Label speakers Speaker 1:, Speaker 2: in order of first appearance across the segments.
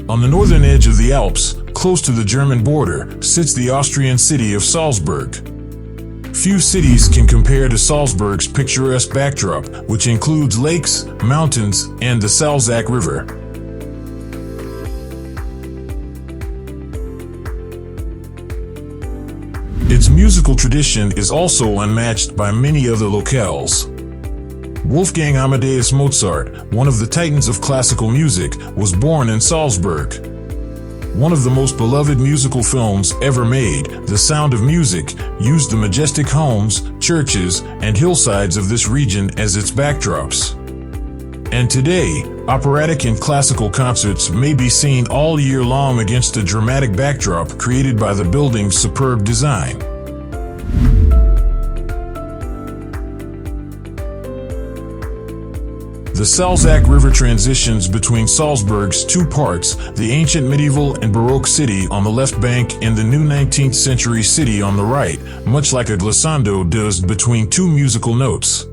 Speaker 1: On the northern edge of the Alps, close to the German border, sits the Austrian city of Salzburg. Few cities can compare to Salzburg's picturesque backdrop, which includes lakes, mountains, and the Salzach River. Its musical tradition is also unmatched by many other locales. Wolfgang Amadeus Mozart, one of the titans of classical music, was born in Salzburg. One of the most beloved musical films ever made, The Sound of Music, used the majestic homes, churches, and hillsides of this region as its backdrops. And today, operatic and classical concerts may be seen all year long against a dramatic backdrop created by the building's superb design. The Salzach River transitions between Salzburg's two parts, the ancient medieval and Baroque city on the left bank and the new 19th century city on the right, much like a glissando does between two musical notes.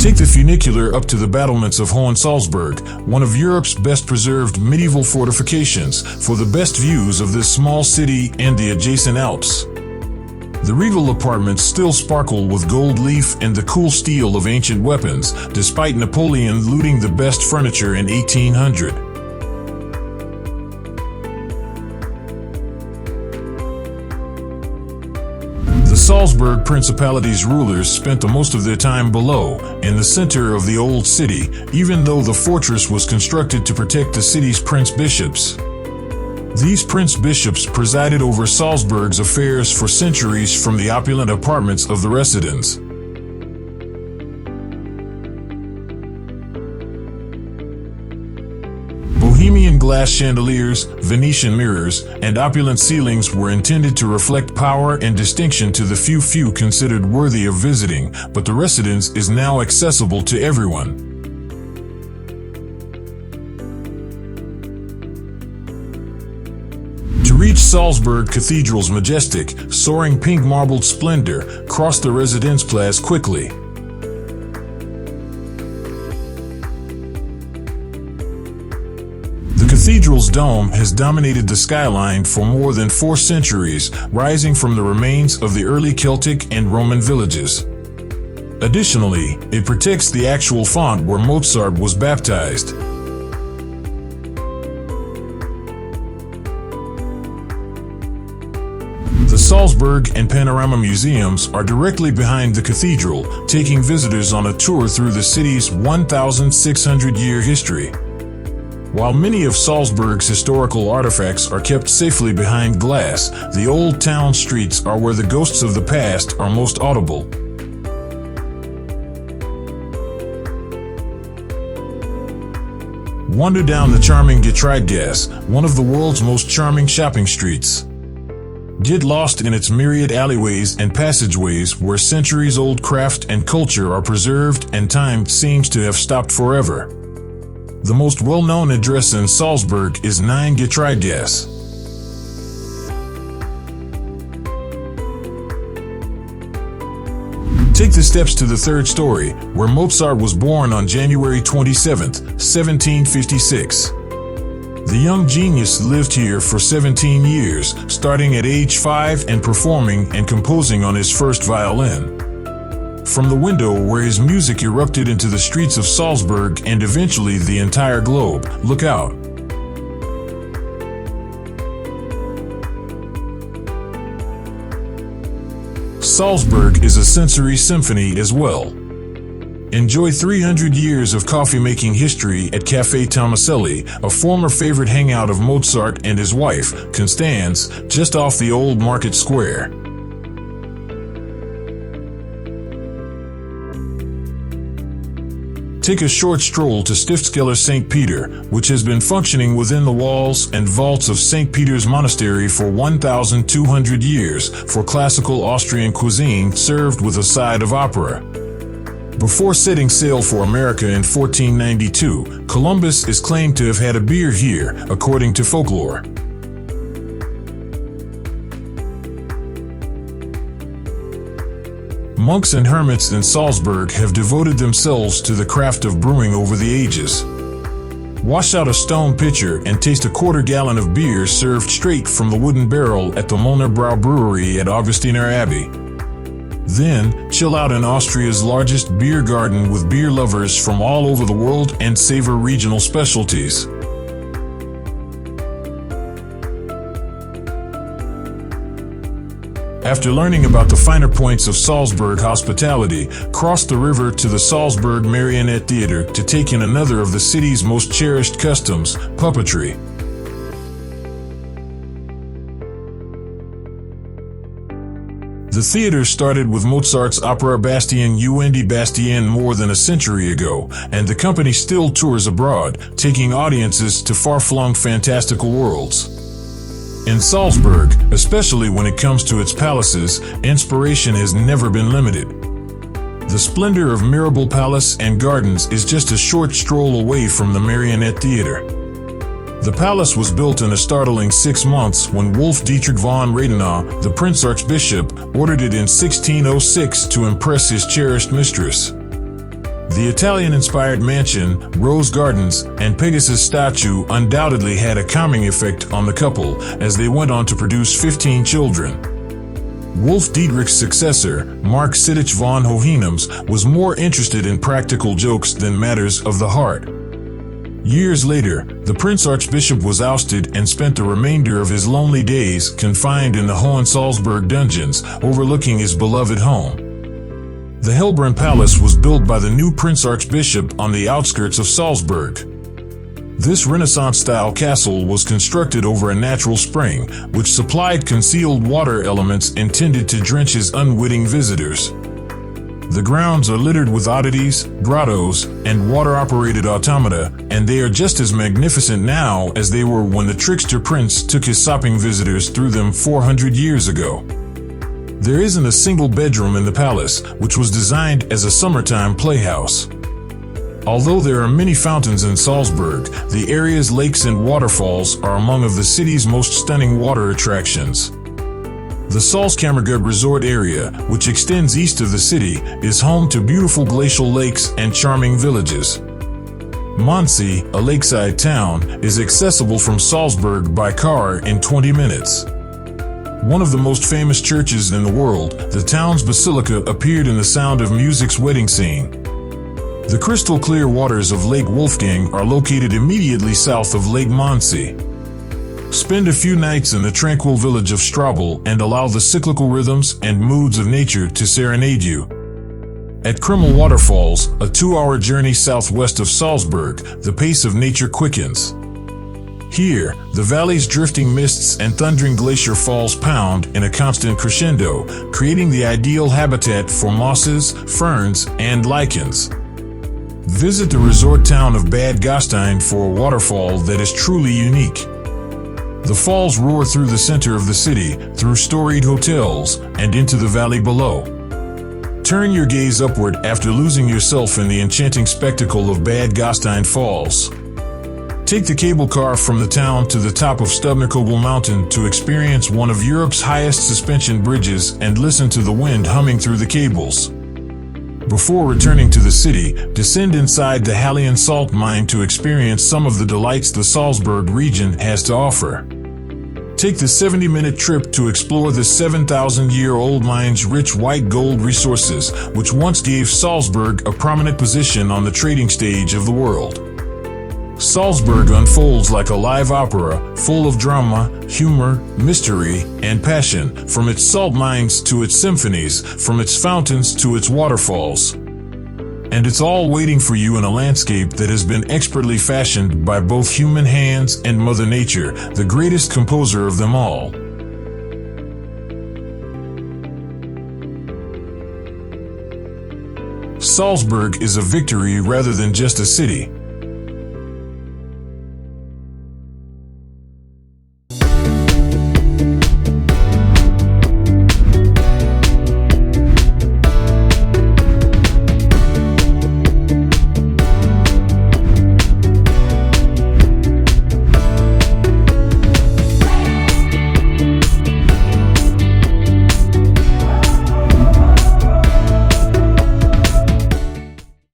Speaker 1: Take the funicular up to the battlements of Hohensalzburg, one of Europe's best preserved medieval fortifications, for the best views of this small city and the adjacent Alps. The regal apartments still sparkle with gold leaf and the cool steel of ancient weapons, despite Napoleon looting the best furniture in 1800. The Salzburg Principality's rulers spent the most of their time below, in the center of the old city, even though the fortress was constructed to protect the city's prince-bishops. These prince-bishops presided over Salzburg's affairs for centuries from the opulent apartments of the residents. Bohemian glass chandeliers, Venetian mirrors, and opulent ceilings were intended to reflect power and distinction to the few considered worthy of visiting, but the residence is now accessible to everyone. To reach Salzburg Cathedral's majestic, soaring pink marbled splendor, cross the Residenzplatz quickly. The cathedral's dome has dominated the skyline for more than 4 centuries, rising from the remains of the early Celtic and Roman villages. Additionally, it protects the actual font where Mozart was baptized. The Salzburg and Panorama museums are directly behind the cathedral, taking visitors on a tour through the city's 1,600-year history. While many of Salzburg's historical artifacts are kept safely behind glass, the old town streets are where the ghosts of the past are most audible. Wander down the charming Getreidgasse, one of the world's most charming shopping streets. Get lost in its myriad alleyways and passageways where centuries-old craft and culture are preserved and time seems to have stopped forever. The most well-known address in Salzburg is 9 Getreidgasse. Take the steps to the 3rd story, where Mozart was born on January 27, 1756. The young genius lived here for 17 years, starting at age 5 and performing and composing on his first violin. From the window where his music erupted into the streets of Salzburg and eventually the entire globe, look out. Salzburg is a sensory symphony as well. Enjoy 300 years of coffee-making history at Café Tomaselli, a former favorite hangout of Mozart and his wife, Constance, just off the old market square. Take a short stroll to Stiftskeller St. Peter, which has been functioning within the walls and vaults of St. Peter's Monastery for 1,200 years, for classical Austrian cuisine served with a side of opera. Before setting sail for America in 1492, Columbus is claimed to have had a beer here, according to folklore. Monks and hermits in Salzburg have devoted themselves to the craft of brewing over the ages. Wash out a stone pitcher and taste a quarter-gallon of beer served straight from the wooden barrel at the Molnar Brau Brewery at Augustiner Abbey. Then, chill out in Austria's largest beer garden with beer lovers from all over the world and savor regional specialties. After learning about the finer points of Salzburg hospitality, cross the river to the Salzburg Marionette Theater to take in another of the city's most cherished customs, puppetry. The theater started with Mozart's opera Bastien und Bastien more than a century ago, and the company still tours abroad, taking audiences to far-flung fantastical worlds. In Salzburg, especially when it comes to its palaces, inspiration has never been limited. The splendor of Mirabel Palace and Gardens is just a short stroll away from the Marionette Theater. The palace was built in a startling 6 months when Wolf Dietrich von Radenau, the Prince Archbishop, ordered it in 1606 to impress his cherished mistress. The Italian-inspired mansion, rose gardens, and Pegasus statue undoubtedly had a calming effect on the couple as they went on to produce 15 children. Wolf Dietrich's successor, Mark Sittich von Hohenems, was more interested in practical jokes than matters of the heart. Years later, the Prince Archbishop was ousted and spent the remainder of his lonely days confined in the Hohensalzburg dungeons, overlooking his beloved home. The Hellbrunn Palace was built by the new Prince Archbishop on the outskirts of Salzburg. This Renaissance-style castle was constructed over a natural spring, which supplied concealed water elements intended to drench his unwitting visitors. The grounds are littered with oddities, grottos, and water-operated automata, and they are just as magnificent now as they were when the trickster prince took his sopping visitors through them 400 years ago. There isn't a single bedroom in the palace, which was designed as a summertime playhouse. Although there are many fountains in Salzburg, the area's lakes and waterfalls are among of the city's most stunning water attractions. The Salzkammergut Resort area, which extends east of the city, is home to beautiful glacial lakes and charming villages. Mondsee, a lakeside town, is accessible from Salzburg by car in 20 minutes. One of the most famous churches in the world, the town's basilica appeared in The Sound of Music's wedding scene. The crystal-clear waters of Lake Wolfgang are located immediately south of Lake Mondsee. Spend a few nights in the tranquil village of Straubel and allow the cyclical rhythms and moods of nature to serenade you. At Krimmel Waterfalls, a 2-hour journey southwest of Salzburg, the pace of nature quickens. Here, the valley's drifting mists and thundering glacier falls pound in a constant crescendo, creating the ideal habitat for mosses, ferns, and lichens. Visit the resort town of Bad Gastein for a waterfall that is truly unique. The falls roar through the center of the city, through storied hotels, and into the valley below. Turn your gaze upward after losing yourself in the enchanting spectacle of Bad Gastein Falls. Take the cable car from the town to the top of Stubnerkogel Mountain to experience one of Europe's highest suspension bridges and listen to the wind humming through the cables. Before returning to the city, descend inside the Hallian salt mine to experience some of the delights the Salzburg region has to offer. Take the 70-minute trip to explore the 7,000-year-old mine's rich white gold resources, which once gave Salzburg a prominent position on the trading stage of the world. Salzburg unfolds like a live opera, full of drama, humor, mystery, and passion, from its salt mines to its symphonies, from its fountains to its waterfalls. And it's all waiting for you in a landscape that has been expertly fashioned by both human hands and Mother Nature, the greatest composer of them all. Salzburg is a victory rather than just a city.